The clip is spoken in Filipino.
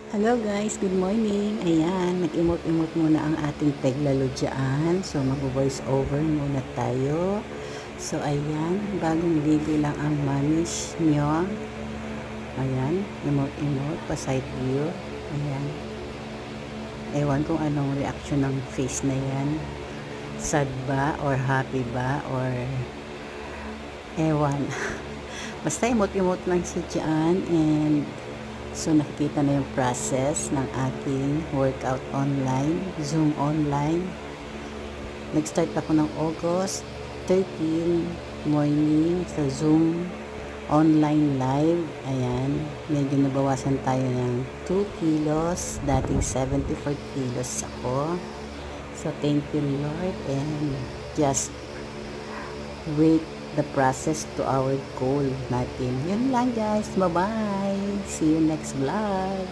Hello guys, good morning. Ayan, nag-imot-imot muna ang ating teglalo dyan. So, mag-voice over muna tayo. So, ayan, bagong ligo lang ang mamis nyo. Ayan, imot-imot, pa-side view. Ayan. Ewan kung anong reaction ng face na yan. Sad ba or happy ba or ewan. Basta imot-imot lang siya dyan and so nakikita na yung process ng aking workout online, Zoom online. Nag-start ako ng August 13 morning sa Zoom online live. Ayan, medyo nabawasan tayo ng 2 kilos. Dating 74 kilos ako. So thank you Lord and just wait the process to our goal natin. Yun lang guys. Bye-bye. See you next vlog.